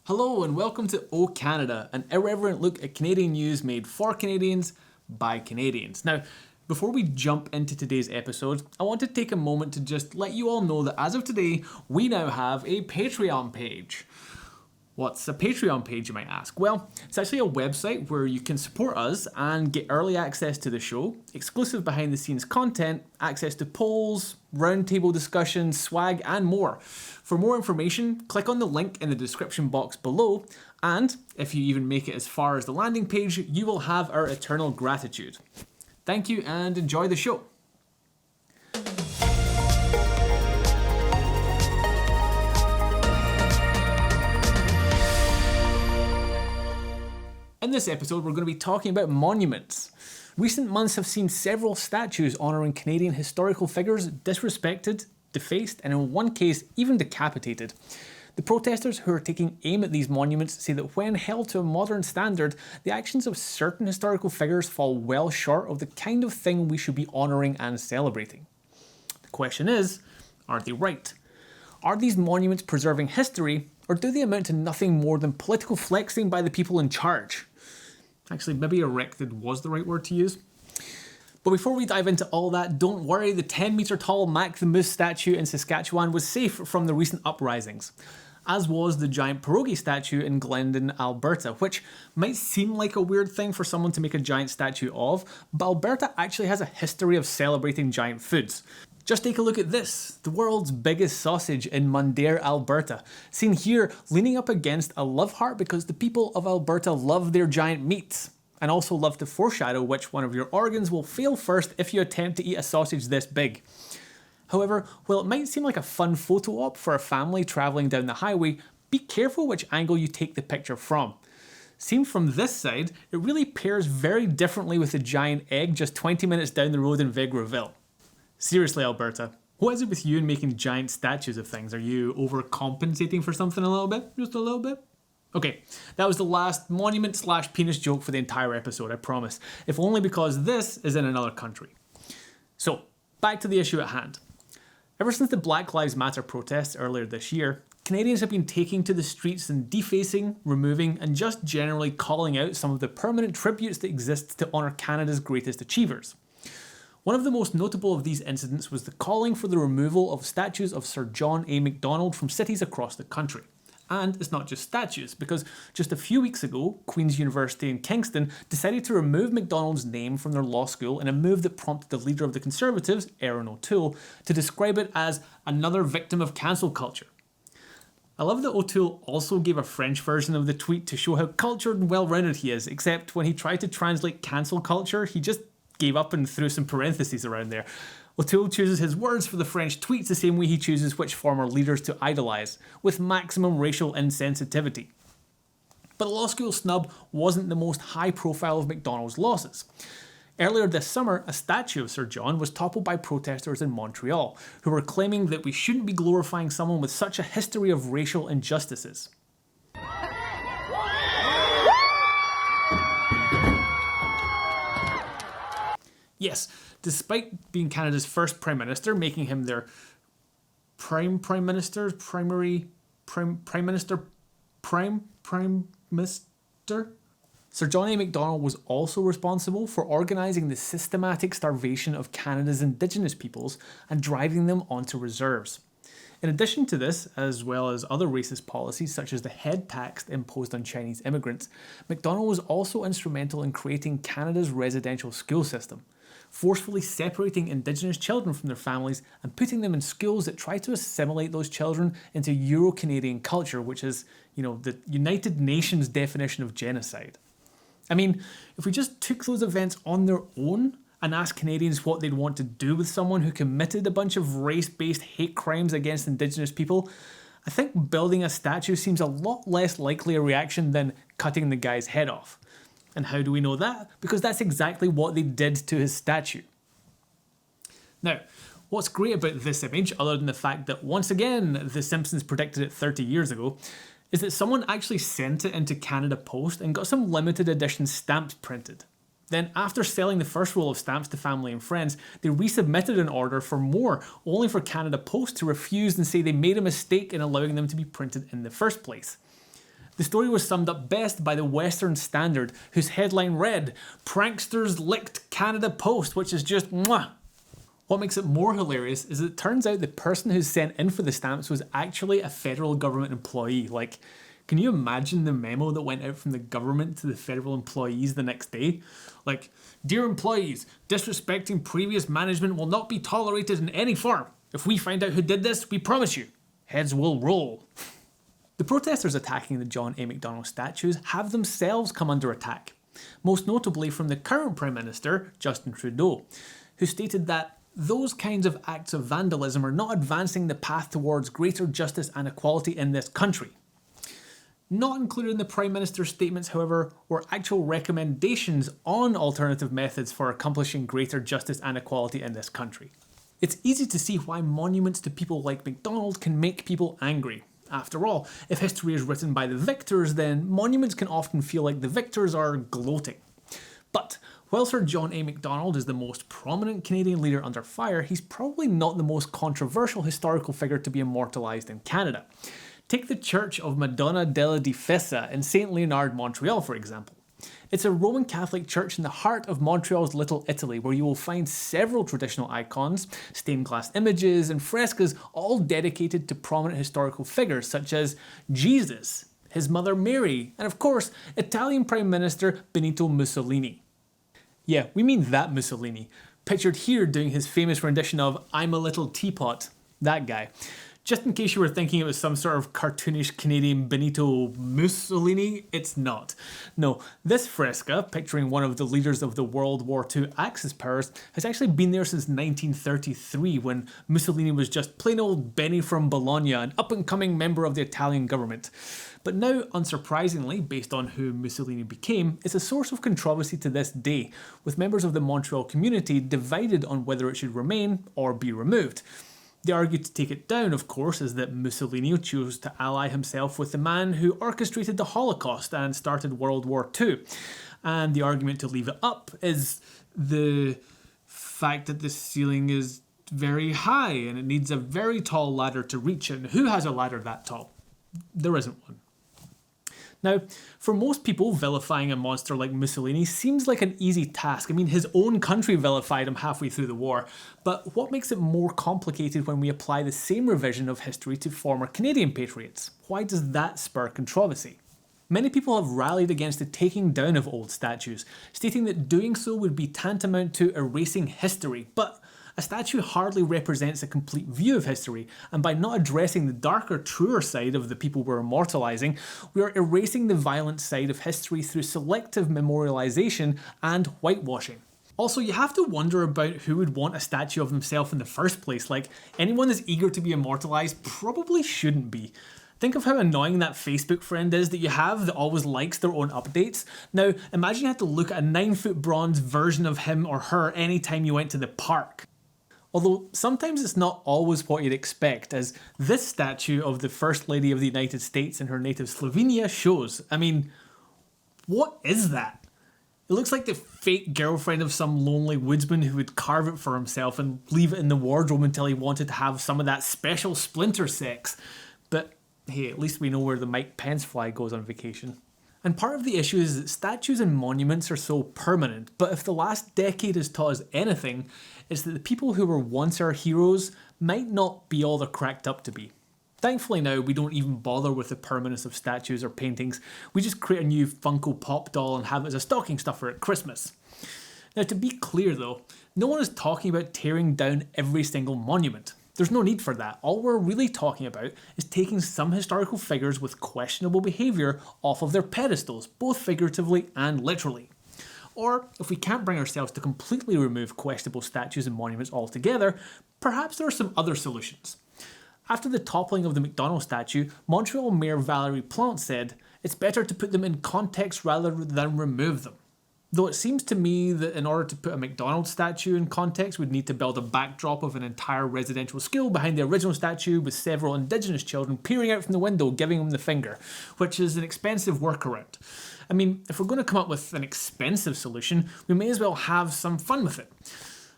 Hello and welcome to O Canada, an irreverent look at Canadian news made for Canadians by Canadians. Now, before we jump into today's episode, I want to take a moment to just let you all know that as of today, we now have a Patreon page. What's a Patreon page, you might ask? Well, it's actually a website where you can support us and get early access to the show, exclusive behind the scenes content, access to polls, roundtable discussions, swag, and more. For more information, click on the link in the description box below, and if you even make it as far as the landing page, you will have our eternal gratitude. Thank you and enjoy the show. In this episode, we're going to be talking about monuments. Recent months have seen several statues honouring Canadian historical figures disrespected, defaced, and in one case, even decapitated. The protesters who are taking aim at these monuments say that when held to a modern standard, the actions of certain historical figures fall well short of the kind of thing we should be honouring and celebrating. The question is, are they right? Are these monuments preserving history, or do they amount to nothing more than political flexing by the people in charge? Actually, maybe erected was the right word to use. But before we dive into all that, don't worry, the 10-metre tall Mac the Moose statue in Saskatchewan was safe from the recent uprisings, as was the giant pierogi statue in Glendon, Alberta, which might seem like a weird thing for someone to make a giant statue of, but Alberta actually has a history of celebrating giant foods. Just take a look at this, the world's biggest sausage in Mundare, Alberta, seen here leaning up against a love heart because the people of Alberta love their giant meats, and also love to foreshadow which one of your organs will fail first if you attempt to eat a sausage this big. However, while it might seem like a fun photo op for a family travelling down the highway, be careful which angle you take the picture from. Seen from this side, it really pairs very differently with the giant egg just 20 minutes down the road in Vegreville. Seriously, Alberta, what is it with you and making giant statues of things? Are you overcompensating for something a little bit? Just a little bit? Okay, that was the last monument/penis joke for the entire episode, I promise. If only because this is in another country. So, back to the issue at hand. Ever since the Black Lives Matter protests earlier this year, Canadians have been taking to the streets and defacing, removing, and just generally calling out some of the permanent tributes that exist to honour Canada's greatest achievers. One of the most notable of these incidents was the calling for the removal of statues of Sir John A. Macdonald from cities across the country. And it's not just statues, because just a few weeks ago, Queen's University in Kingston decided to remove Macdonald's name from their law school in a move that prompted the leader of the Conservatives, Erin O'Toole, to describe it as another victim of cancel culture. I love that O'Toole also gave a French version of the tweet to show how cultured and well-rounded he is, except when he tried to translate cancel culture, he just gave up and threw some parentheses around there. O'Toole chooses his words for the French tweets the same way he chooses which former leaders to idolise, with maximum racial insensitivity. But the law school snub wasn't the most high profile of Macdonald's losses. Earlier this summer, a statue of Sir John was toppled by protesters in Montreal, who were claiming that we shouldn't be glorifying someone with such a history of racial injustices. Yes, despite being Canada's first Prime Minister, making him their Prime Minister, Sir John A. Macdonald was also responsible for organising the systematic starvation of Canada's Indigenous peoples and driving them onto reserves. In addition to this, as well as other racist policies such as the head tax imposed on Chinese immigrants, Macdonald was also instrumental in creating Canada's residential school system, forcefully separating Indigenous children from their families and putting them in schools that try to assimilate those children into Euro-Canadian culture, which is, the United Nations definition of genocide. I mean, if we just took those events on their own and asked Canadians what they'd want to do with someone who committed a bunch of race-based hate crimes against Indigenous people, I think building a statue seems a lot less likely a reaction than cutting the guy's head off. And how do we know that? Because that's exactly what they did to his statue. Now, what's great about this image, other than the fact that once again The Simpsons predicted it 30 years ago, is that someone actually sent it into Canada Post and got some limited edition stamps printed. Then, after selling the first roll of stamps to family and friends, they resubmitted an order for more, only for Canada Post to refuse and say they made a mistake in allowing them to be printed in the first place. The story was summed up best by the Western Standard, whose headline read, "Pranksters licked Canada Post," which is just mwah. What makes it more hilarious is it turns out the person who sent in for the stamps was actually a federal government employee. Like, can you imagine the memo that went out from the government to the federal employees the next day? Like, "Dear employees, disrespecting previous management will not be tolerated in any form. If we find out who did this, we promise you, heads will roll." The protesters attacking the John A. Macdonald statues have themselves come under attack, most notably from the current Prime Minister, Justin Trudeau, who stated that those kinds of acts of vandalism are not advancing the path towards greater justice and equality in this country. Not included in the Prime Minister's statements, however, were actual recommendations on alternative methods for accomplishing greater justice and equality in this country. It's easy to see why monuments to people like Macdonald can make people angry. After all, if history is written by the victors, then monuments can often feel like the victors are gloating. But while Sir John A. Macdonald is the most prominent Canadian leader under fire, he's probably not the most controversial historical figure to be immortalised in Canada. Take the Church of Madonna della Difesa in St. Leonard, Montreal, for example. It's a Roman Catholic church in the heart of Montreal's Little Italy, where you will find several traditional icons, stained glass images, and frescoes, all dedicated to prominent historical figures such as Jesus, his mother Mary, and of course, Italian Prime Minister Benito Mussolini. Yeah, we mean that Mussolini, pictured here doing his famous rendition of "I'm a Little Teapot," that guy. Just in case you were thinking it was some sort of cartoonish Canadian Benito Mussolini, it's not. No, this fresco, picturing one of the leaders of the World War II Axis powers, has actually been there since 1933, when Mussolini was just plain old Benny from Bologna, an up-and-coming member of the Italian government. But now, unsurprisingly, based on who Mussolini became, it's a source of controversy to this day, with members of the Montreal community divided on whether it should remain or be removed. The argument to take it down, of course, is that Mussolini chose to ally himself with the man who orchestrated the Holocaust and started World War II. And the argument to leave it up is the fact that the ceiling is very high and it needs a very tall ladder to reach it. And who has a ladder that tall? There isn't one. Now, for most people, vilifying a monster like Mussolini seems like an easy task. I mean, his own country vilified him halfway through the war. But what makes it more complicated when we apply the same revision of history to former Canadian patriots? Why does that spur controversy? Many people have rallied against the taking down of old statues, stating that doing so would be tantamount to erasing history. But a statue hardly represents a complete view of history, and by not addressing the darker, truer side of the people we're immortalising, we are erasing the violent side of history through selective memorialisation and whitewashing. Also, you have to wonder about who would want a statue of himself in the first place. Like, anyone that's eager to be immortalised probably shouldn't be. Think of how annoying that Facebook friend is that you have that always likes their own updates. Now, imagine you had to look at a 9-foot bronze version of him or her anytime you went to the park. Although sometimes it's not always what you'd expect, as this statue of the First Lady of the United States in her native Slovenia shows. I mean, what is that? It looks like the fake girlfriend of some lonely woodsman who would carve it for himself and leave it in the wardrobe until he wanted to have some of that special splinter sex. But hey, at least we know where the Mike Pence fly goes on vacation. And part of the issue is that statues and monuments are so permanent, but if the last decade has taught us anything, it's that the people who were once our heroes might not be all they're cracked up to be. Thankfully now, we don't even bother with the permanence of statues or paintings. We just create a new Funko Pop doll and have it as a stocking stuffer at Christmas. Now, to be clear though, no one is talking about tearing down every single monument. There's no need for that. All we're really talking about is taking some historical figures with questionable behaviour off of their pedestals, both figuratively and literally. Or, if we can't bring ourselves to completely remove questionable statues and monuments altogether, perhaps there are some other solutions. After the toppling of the Macdonald statue, Montreal Mayor Valérie Plante said, "It's better to put them in context rather than remove them." Though it seems to me that in order to put a Macdonald statue in context, we'd need to build a backdrop of an entire residential school behind the original statue with several Indigenous children peering out from the window giving him the finger, which is an expensive workaround. I mean, if we're going to come up with an expensive solution, we may as well have some fun with it.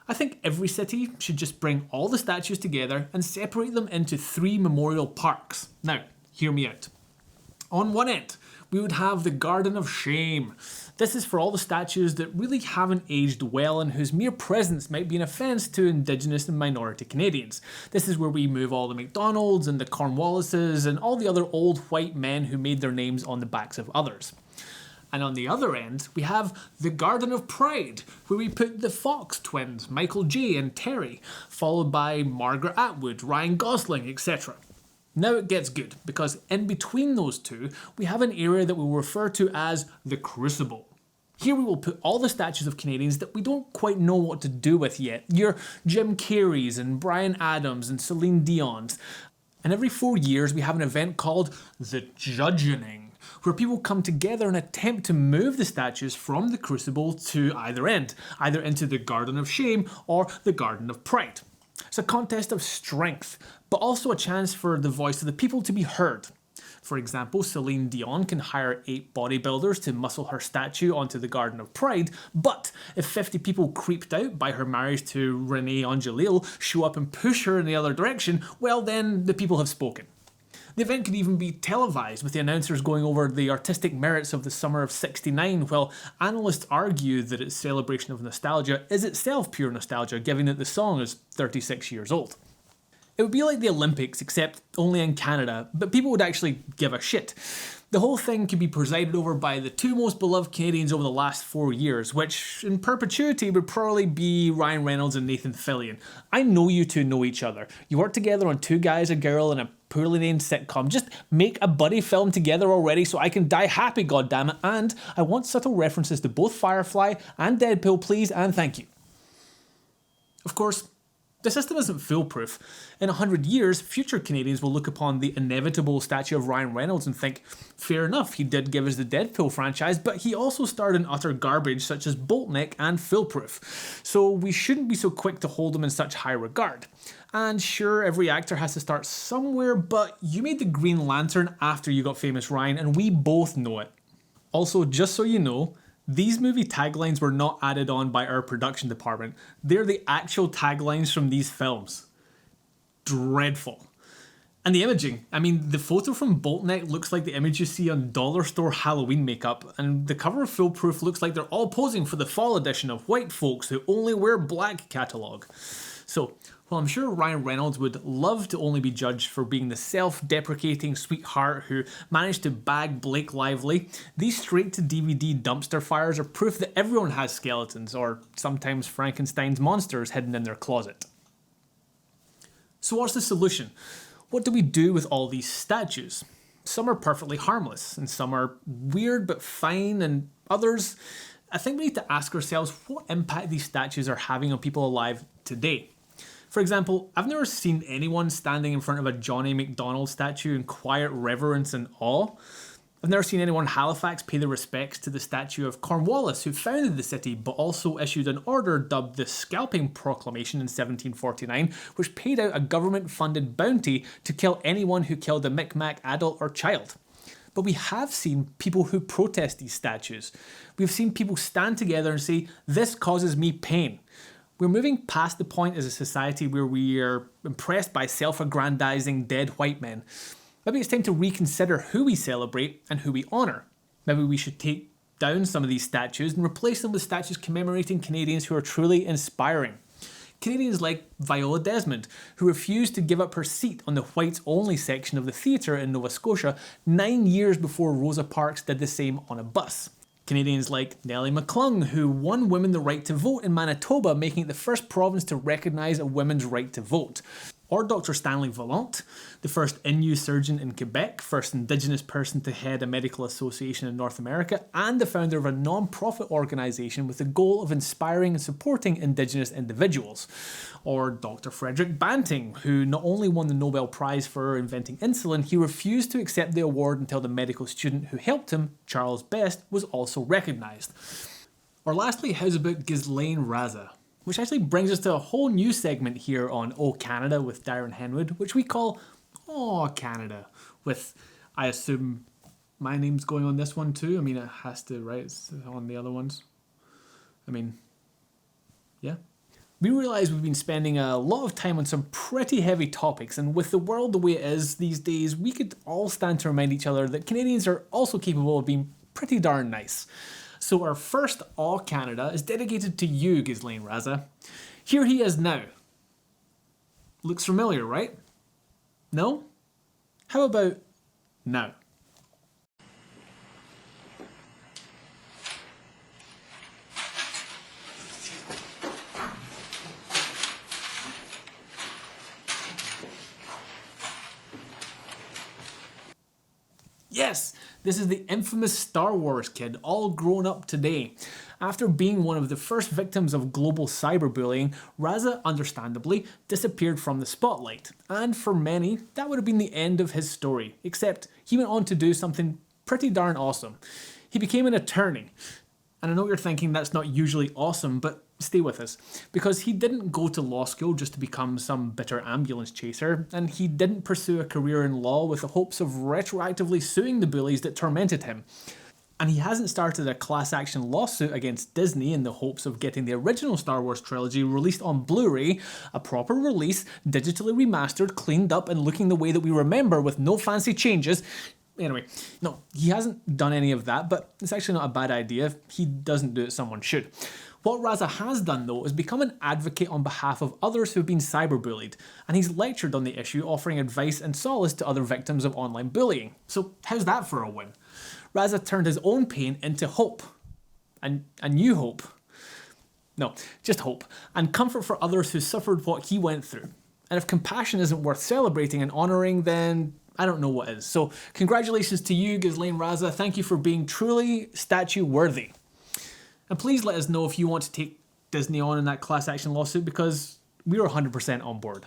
I think every city should just bring all the statues together and separate them into 3 memorial parks. Now, hear me out. On one end, We would have the Garden of Shame. This is for all the statues that really haven't aged well and whose mere presence might be an offence to Indigenous and minority Canadians. This is where we move all the McDonalds and the Cornwallises and all the other old white men who made their names on the backs of others. And on the other end, we have the Garden of Pride, where we put the Fox twins, Michael J. and Terry, followed by Margaret Atwood, Ryan Gosling, etc. Now it gets good, because in between those two, we have an area that we will refer to as the Crucible. Here we will put all the statues of Canadians that we don't quite know what to do with yet. Your Jim Carreys and Bryan Adams and Celine Dion's. And every 4 years we have an event called the Judgening, where people come together and attempt to move the statues from the Crucible to either end, either into the Garden of Shame or the Garden of Pride. It's a contest of strength, but also a chance for the voice of the people to be heard. For example, Celine Dion can hire 8 bodybuilders to muscle her statue onto the Garden of Pride, but if 50 people creeped out by her marriage to Renee Angelil show up and push her in the other direction, well then the people have spoken. The event could even be televised, with the announcers going over the artistic merits of the summer of '69, while analysts argue that its celebration of nostalgia is itself pure nostalgia, given that the song is 36 years old. It would be like the Olympics, except only in Canada, but people would actually give a shit. The whole thing could be presided over by the 2 most beloved Canadians over the last 4 years, which in perpetuity would probably be Ryan Reynolds and Nathan Fillion. I know you two know each other. You work together on 2 Guys, a Girl, and a poorly named sitcom. Just make a buddy film together already so I can die happy, goddammit. And I want subtle references to both Firefly and Deadpool, please, and thank you. Of course, the system isn't foolproof. In 100 years, future Canadians will look upon the inevitable statue of Ryan Reynolds and think, fair enough, he did give us the Deadpool franchise, but he also starred in utter garbage such as Boltneck and Foolproof, so we shouldn't be so quick to hold him in such high regard. And sure, every actor has to start somewhere, but you made the Green Lantern after you got famous, Ryan, and we both know it. Also, just so you know, these movie taglines were not added on by our production department. They're the actual taglines from these films. Dreadful. And the imaging. I mean, the photo from Boltneck looks like the image you see on dollar store Halloween makeup, and the cover of Foolproof looks like they're all posing for the fall edition of White Folks Who Only Wear Black catalogue. So, while I'm sure Ryan Reynolds would love to only be judged for being the self-deprecating sweetheart who managed to bag Blake Lively, these straight-to-DVD dumpster fires are proof that everyone has skeletons, or sometimes Frankenstein's monsters, hidden in their closet. So what's the solution? What do we do with all these statues? Some are perfectly harmless, and some are weird but fine, and others, I think we need to ask ourselves what impact these statues are having on people alive today. For example, I've never seen anyone standing in front of a Johnny McDonald statue in quiet reverence and awe. I've never seen anyone in Halifax pay their respects to the statue of Cornwallis, who founded the city but also issued an order dubbed the Scalping Proclamation in 1749, which paid out a government-funded bounty to kill anyone who killed a Micmac adult or child. But we have seen people who protest these statues. We've seen people stand together and say, "This causes me pain." We're moving past the point as a society where we are impressed by self-aggrandizing dead white men. Maybe it's time to reconsider who we celebrate and who we honour. Maybe we should take down some of these statues and replace them with statues commemorating Canadians who are truly inspiring. Canadians like Viola Desmond, who refused to give up her seat on the whites-only section of the theatre in Nova Scotia 9 years before Rosa Parks did the same on a bus. Canadians like Nellie McClung, who won women the right to vote in Manitoba, making it the first province to recognise a women's right to vote. Or Dr. Stanley Vallant, the first Innu surgeon in Quebec, first Indigenous person to head a medical association in North America, and the founder of a non-profit organisation with the goal of inspiring and supporting Indigenous individuals. Or Dr. Frederick Banting, who not only won the Nobel Prize for inventing insulin, he refused to accept the award until the medical student who helped him, Charles Best, was also recognised. Or lastly, how's about Ghislaine Raza? Which actually brings us to a whole new segment here on Oh Canada with Darren Henwood, which we call Oh Canada, with, I assume, my name's going on this one too. I mean, it has to, right? It's on the other ones. I mean, yeah. We realise we've been spending a lot of time on some pretty heavy topics, and with the world the way it is these days, we could all stand to remind each other that Canadians are also capable of being pretty darn nice. So our first All Canada is dedicated to you, Ghislaine Raza. Here he is now. Looks familiar, right? No? How about now? Yes, this is the infamous Star Wars kid, all grown up today. After being one of the first victims of global cyberbullying, Raza, understandably, disappeared from the spotlight. And for many, that would have been the end of his story, except he went on to do something pretty darn awesome. He became an attorney. And I know you're thinking that's not usually awesome, but stay with us. Because he didn't go to law school just to become some bitter ambulance chaser, and he didn't pursue a career in law with the hopes of retroactively suing the bullies that tormented him. And he hasn't started a class action lawsuit against Disney in the hopes of getting the original Star Wars trilogy released on Blu-ray, a proper release, digitally remastered, cleaned up, and looking the way that we remember with no fancy changes. Anyway, no, he hasn't done any of that, but it's actually not a bad idea. If he doesn't do it, someone should. What Raza has done, though, is become an advocate on behalf of others who've been cyberbullied, and he's lectured on the issue, offering advice and solace to other victims of online bullying. So how's that for a win? Raza turned his own pain into hope. And a new hope. No, just hope. And comfort for others who suffered what he went through. And if compassion isn't worth celebrating and honouring, then I don't know what is. So congratulations to you, Ghislaine Raza. Thank you for being truly statue worthy. And please let us know if you want to take Disney on in that class action lawsuit, because we're 100% on board.